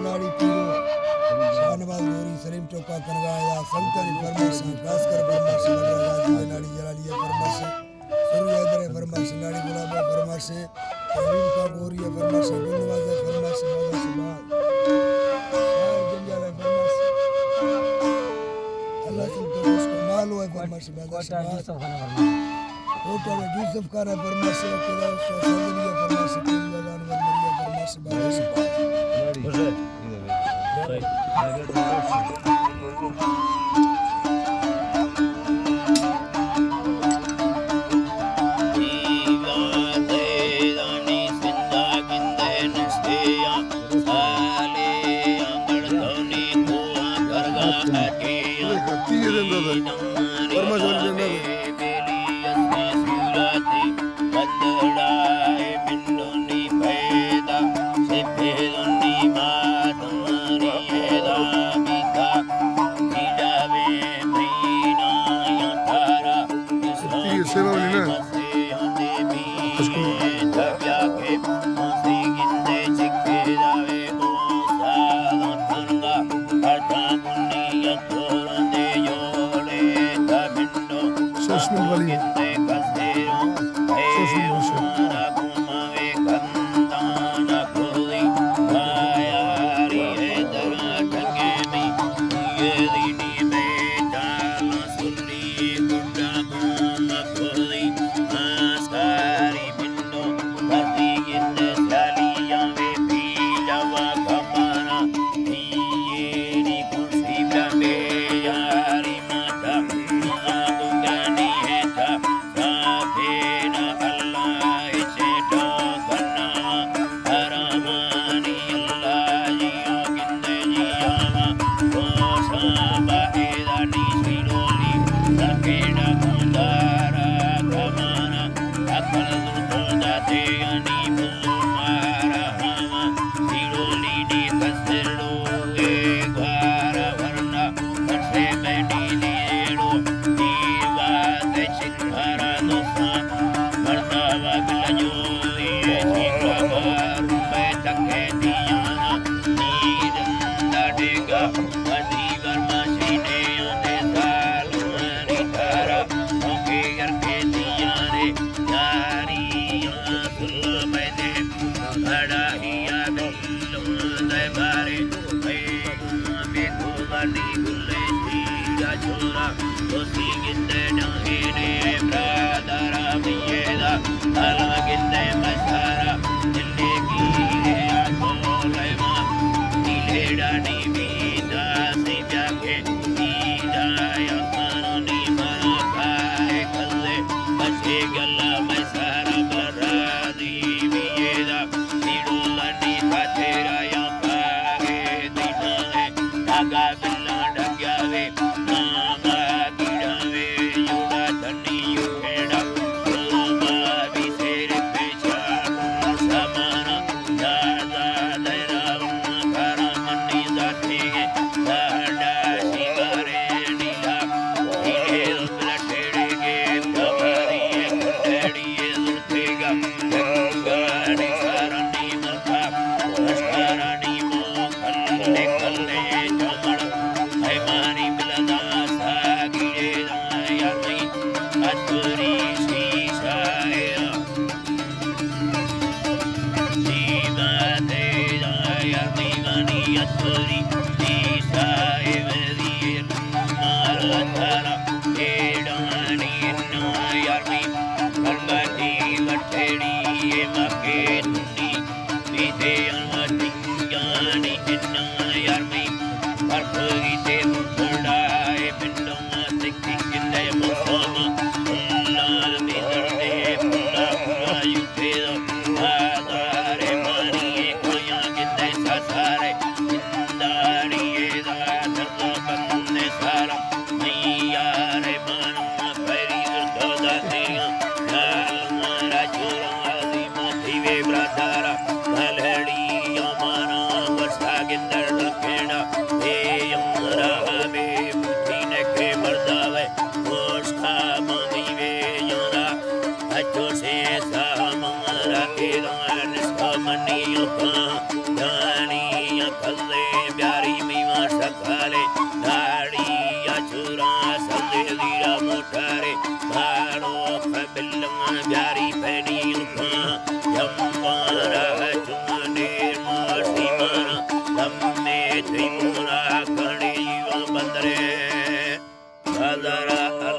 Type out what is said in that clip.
नाड़ी पीरो शाहनवाज नूरी सलीम चौका कनगाया संतरी फरमाश भास्कर फरमाश राजी नाड़ी जलालिया फरमाश सूर्य हैदर फरमाश नाड़ी गुलाब फरमाश हबीब का गोरिया फरमाश गुलवाज फरमाश बाबा सुभान शायर जंजाल फरमाश अल्लाह से तो उसको मालूम है फरमाश बाबा सुभान कोटा में यूसुफ का फरमाश केला सजरिया फरमाश केला जानवर मरिया फरमाश बाबा सुभान Money, संदे प्यारी मीवा सकाले दाड़ी अछुरा संदे दीरा मोटारे भाड़ो खबिलमा प्यारी पैनी उखा जम्बारा चुमने मासी मारा लम्मे त्रिपुरा कड़ी बंदरे Sadara